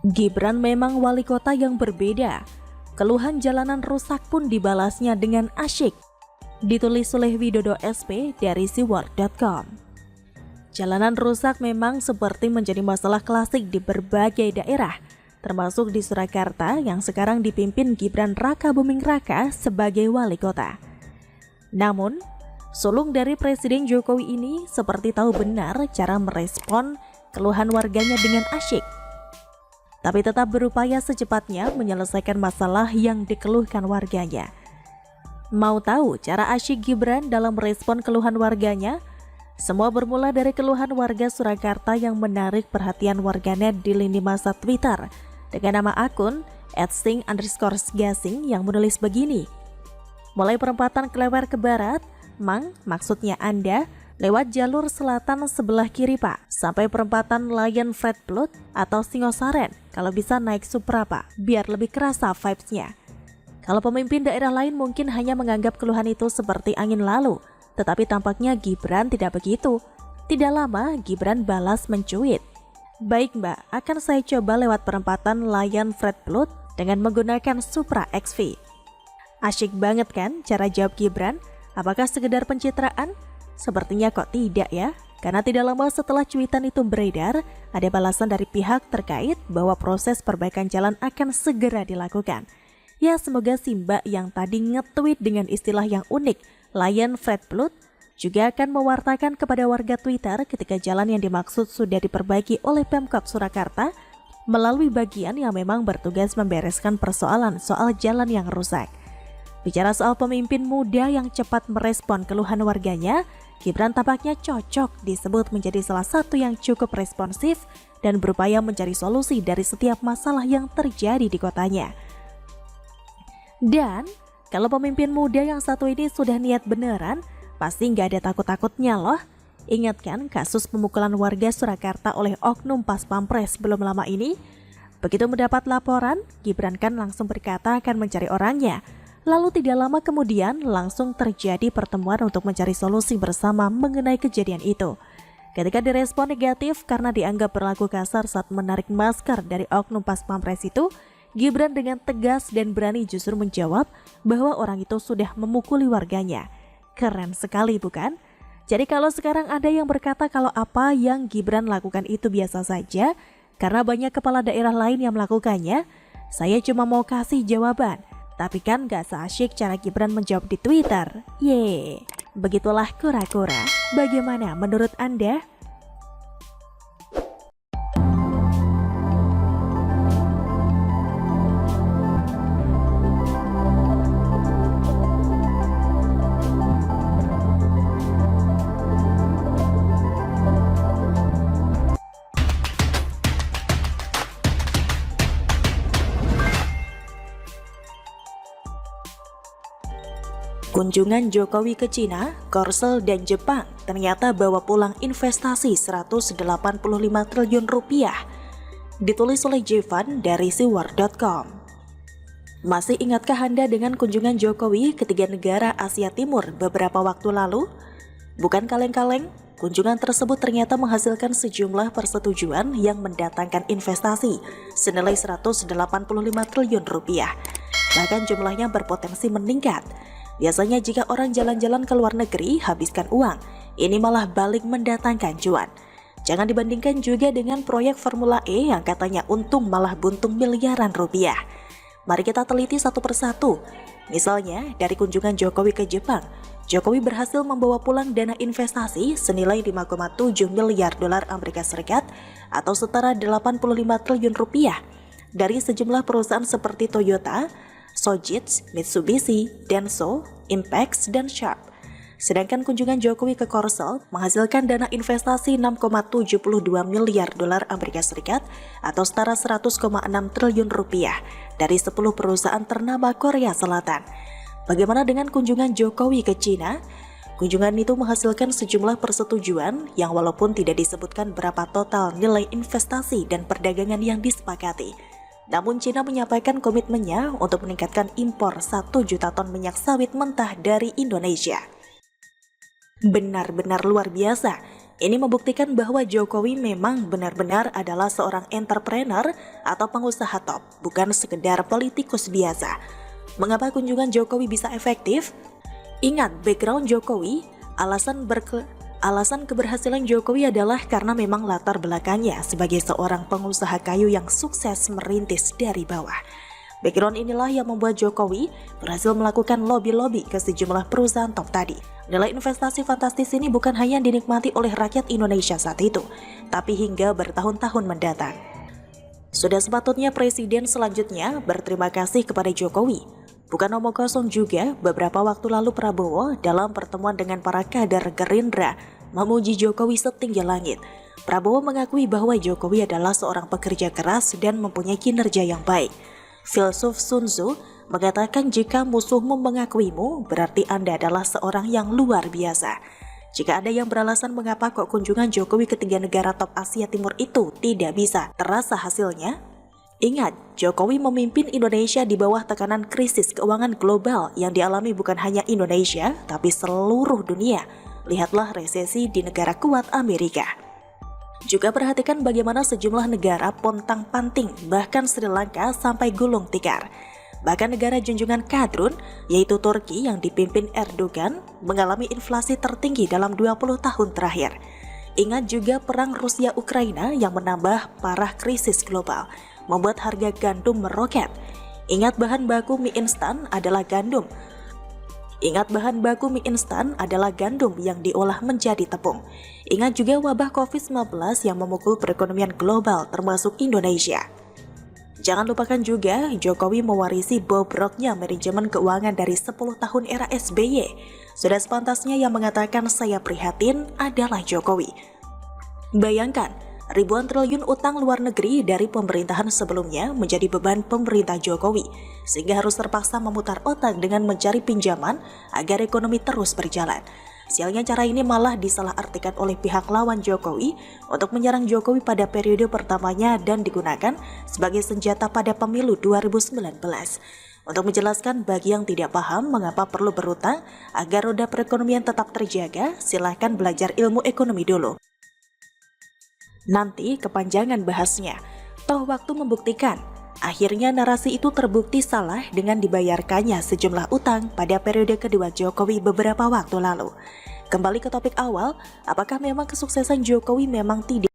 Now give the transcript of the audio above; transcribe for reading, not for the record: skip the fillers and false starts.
Gibran memang wali kota yang berbeda. Keluhan jalanan rusak pun dibalasnya dengan asyik. Ditulis oleh Widodo SP dari siworld.com. Jalanan rusak memang seperti menjadi masalah klasik di berbagai daerah, termasuk di Surakarta yang sekarang dipimpin Gibran Rakabuming Raka sebagai wali kota. Namun, sulung dari Presiden Jokowi ini seperti tahu benar cara merespon keluhan warganya dengan asyik, tapi tetap berupaya secepatnya menyelesaikan masalah yang dikeluhkan warganya. Mau tahu cara asyik Gibran dalam merespon keluhan warganya? Semua bermula dari keluhan warga Surakarta yang menarik perhatian warganet di lini masa Twitter dengan nama akun @sing_gasing yang menulis begini. Mulai perempatan Klewer ke barat, Mang, maksudnya Anda, lewat jalur selatan sebelah kiri Pak, sampai perempatan Lion Fred Blood atau Singosaren, kalau bisa naik Supra Pak, biar lebih kerasa vibes-nya. Kalau pemimpin daerah lain mungkin hanya menganggap keluhan itu seperti angin lalu, tetapi tampaknya Gibran tidak begitu. Tidak lama, Gibran balas mencuit. Baik Mbak, akan saya coba lewat perempatan Lion Fred Blood dengan menggunakan Supra XV. Asyik banget kan cara jawab Gibran? Apakah sekedar pencitraan? Sepertinya kok tidak ya, karena tidak lama setelah cuitan itu beredar, ada balasan dari pihak terkait bahwa proses perbaikan jalan akan segera dilakukan. Ya semoga si Mbak yang tadi nge-tweet dengan istilah yang unik, Lion Fred Blood, juga akan mewartakan kepada warga Twitter ketika jalan yang dimaksud sudah diperbaiki oleh Pemkab Surakarta melalui bagian yang memang bertugas membereskan persoalan soal jalan yang rusak. Bicara soal pemimpin muda yang cepat merespon keluhan warganya, Gibran tampaknya cocok disebut menjadi salah satu yang cukup responsif dan berupaya mencari solusi dari setiap masalah yang terjadi di kotanya. Dan kalau pemimpin muda yang satu ini sudah niat beneran, pasti nggak ada takut-takutnya loh. Ingat kan kasus pemukulan warga Surakarta oleh oknum pas pampres belum lama ini? Begitu mendapat laporan, Gibran kan langsung berkata akan mencari orangnya. Lalu tidak lama kemudian langsung terjadi pertemuan untuk mencari solusi bersama mengenai kejadian itu. Ketika direspon negatif karena dianggap berlaku kasar saat menarik masker dari oknum pas pampres itu, Gibran dengan tegas dan berani justru menjawab bahwa orang itu sudah memukuli warganya. Keren sekali bukan? Jadi kalau sekarang ada yang berkata kalau apa yang Gibran lakukan itu biasa saja karena banyak kepala daerah lain yang melakukannya, saya cuma mau kasih jawaban. Tapi kan gak seasyik cara Gibran menjawab di Twitter. Yeay, begitulah kura-kura. Bagaimana menurut Anda? Kunjungan Jokowi ke Cina, Korsel, dan Jepang ternyata bawa pulang investasi 185 triliun rupiah. Ditulis oleh Jevan dari siworld.com. Masih ingatkah Anda dengan kunjungan Jokowi ke 3 negara Asia Timur beberapa waktu lalu? Bukan kaleng-kaleng, kunjungan tersebut ternyata menghasilkan sejumlah persetujuan yang mendatangkan investasi senilai 185 triliun rupiah. Bahkan jumlahnya berpotensi meningkat. Biasanya jika orang jalan-jalan ke luar negeri habiskan uang, ini malah balik mendatangkan cuan. Jangan dibandingkan juga dengan proyek Formula E yang katanya untung malah buntung miliaran rupiah. Mari kita teliti satu persatu. Misalnya dari kunjungan Jokowi ke Jepang, Jokowi berhasil membawa pulang dana investasi senilai 5,7 miliar dolar Amerika Serikat atau setara 85 triliun rupiah dari sejumlah perusahaan seperti Toyota, Sojitz, Mitsubishi, Denso, Impex, dan Sharp. Sedangkan kunjungan Jokowi ke Korsel menghasilkan dana investasi 6,72 miliar dolar Amerika Serikat atau setara 100,6 triliun rupiah dari 10 perusahaan ternama Korea Selatan. Bagaimana dengan kunjungan Jokowi ke Cina? Kunjungan itu menghasilkan sejumlah persetujuan yang walaupun tidak disebutkan berapa total nilai investasi dan perdagangan yang disepakati. Namun Cina menyampaikan komitmennya untuk meningkatkan impor 1 juta ton minyak sawit mentah dari Indonesia. Benar-benar luar biasa. Ini membuktikan bahwa Jokowi memang benar-benar adalah seorang entrepreneur atau pengusaha top, bukan sekedar politikus biasa. Mengapa kunjungan Jokowi bisa efektif? Ingat, background Jokowi, alasan keberhasilan Jokowi adalah karena memang latar belakangnya sebagai seorang pengusaha kayu yang sukses merintis dari bawah. Background inilah yang membuat Jokowi berhasil melakukan lobby-lobby ke sejumlah perusahaan top tadi. Nilai investasi fantastis ini bukan hanya dinikmati oleh rakyat Indonesia saat itu, tapi hingga bertahun-tahun mendatang. Sudah sepatutnya presiden selanjutnya berterima kasih kepada Jokowi. Bukan omong kosong juga, beberapa waktu lalu Prabowo dalam pertemuan dengan para kader Gerindra memuji Jokowi setinggi langit. Prabowo mengakui bahwa Jokowi adalah seorang pekerja keras dan mempunyai kinerja yang baik. Filsuf Sun Tzu mengatakan jika musuhmu mengakuimu, berarti Anda adalah seorang yang luar biasa. Jika ada yang beralasan mengapa kok kunjungan Jokowi ke 3 negara top Asia Timur itu tidak bisa terasa hasilnya, ingat, Jokowi memimpin Indonesia di bawah tekanan krisis keuangan global yang dialami bukan hanya Indonesia, tapi seluruh dunia. Lihatlah resesi di negara kuat Amerika. Juga perhatikan bagaimana sejumlah negara pontang-panting, bahkan Sri Lanka sampai gulung tikar. Bahkan negara junjungan Kadrun, yaitu Turki yang dipimpin Erdogan, mengalami inflasi tertinggi dalam 20 tahun terakhir. Ingat juga perang Rusia-Ukraina yang menambah parah krisis global, membuat harga gandum meroket. Ingat bahan baku mie instan adalah gandum. Ingat bahan baku mie instan adalah gandum yang diolah menjadi tepung. Ingat juga wabah COVID-19 yang memukul perekonomian global termasuk Indonesia. Jangan lupakan juga Jokowi mewarisi bobroknya manajemen keuangan dari 10 tahun era SBY. Sudah sepantasnya yang mengatakan saya prihatin adalah Jokowi. Bayangkan, ribuan triliun utang luar negeri dari pemerintahan sebelumnya menjadi beban pemerintah Jokowi, sehingga harus terpaksa memutar otak dengan mencari pinjaman agar ekonomi terus berjalan. Sialnya cara ini malah disalahartikan oleh pihak lawan Jokowi untuk menyerang Jokowi pada periode pertamanya dan digunakan sebagai senjata pada pemilu 2019. Untuk menjelaskan bagi yang tidak paham mengapa perlu berutang agar roda perekonomian tetap terjaga, silahkan belajar ilmu ekonomi dulu. Nanti kepanjangan bahasnya, toh waktu membuktikan. Akhirnya narasi itu terbukti salah dengan dibayarkannya sejumlah utang pada periode kedua Jokowi beberapa waktu lalu. Kembali ke topik awal, apakah memang kesuksesan Jokowi memang tidak